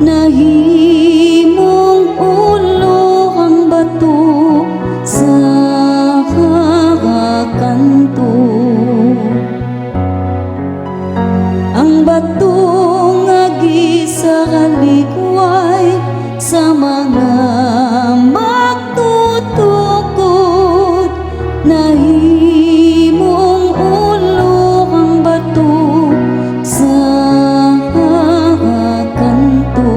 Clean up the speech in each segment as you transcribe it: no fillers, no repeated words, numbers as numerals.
nahimong ulo ang bato sa kanto. Ang bato nga gisa kalikway sa mga magtutukod, nahimong ulo ang bato sa kanto.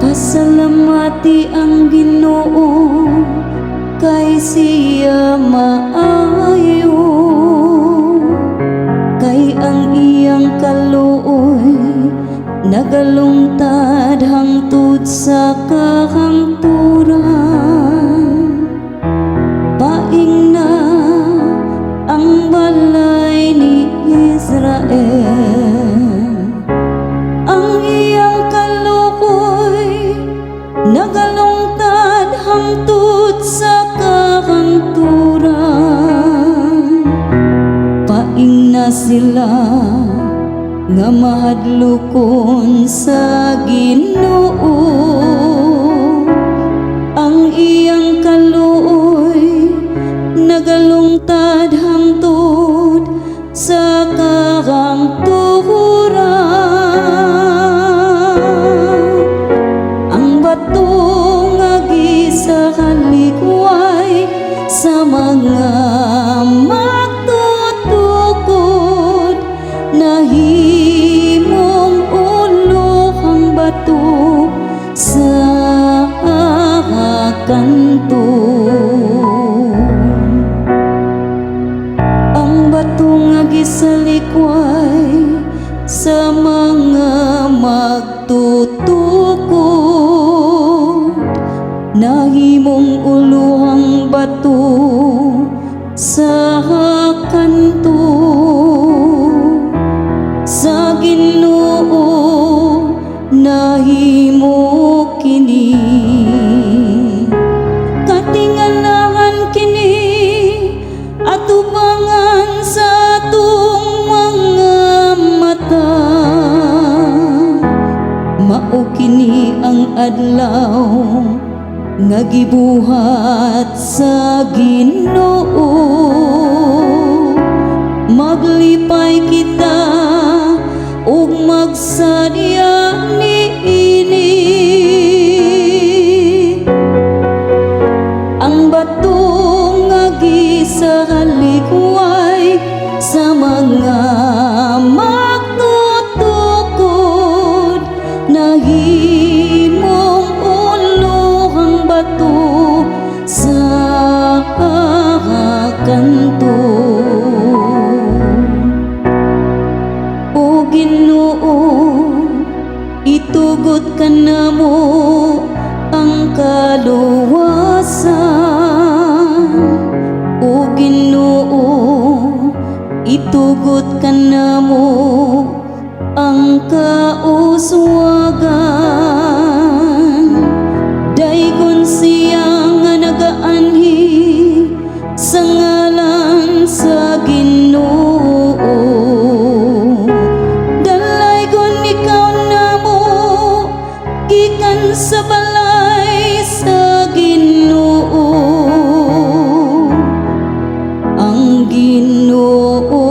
Pasalamati ang Ginoo kay siya maayo, kay ang iyang kaluoy nagalungtad hangtod sa kahangturan. Paing na ang balay ni Israel, ang iyang kaluoy nagalungtad hangtod sa kahangturan. Paing na sila nga mahadlokon sa Ginoo, ang iyang kaluoy nagalungtad hangtod sa kahangturan. Ang bato nga gisa kalikway sa mga magtutukod, nahimong ulo ang bato sa kanto. Ang bato nga gisalikway sa mga magtutukod, nahimong ulo ang bato sa kanto. Sa Ginoo nahimo kini, katingalahan kini atubangan sa atong mga mata. Mao kini ang adlaw nga gibuhat sa Ginoo, maglipay kita ug magsadya niini. Ang bato nga gisa kalikway sa mga magtutukod, nahimong ulo ang bato sa kanto. O Ginoo, itugot ka namo ang kaluwasan. O Ginoo, itugot ka namo ang kauswagan. Daygon siya nga nagaanhi sa ngalan sa Ginoo. Dalaygon ikaw namo gikan sa balay sa Ginoo. Ang Ginoo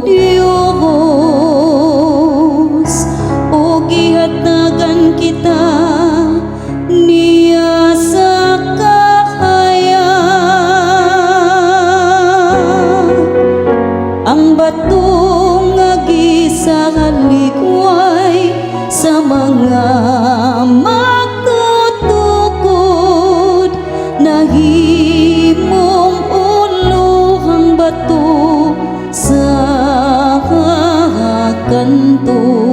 Dios, o gihatagan kita niya sa kahayag. Ang bato nga gisa kalikway sa mga magtutukod, nahimong ulo ang bato sa kanto.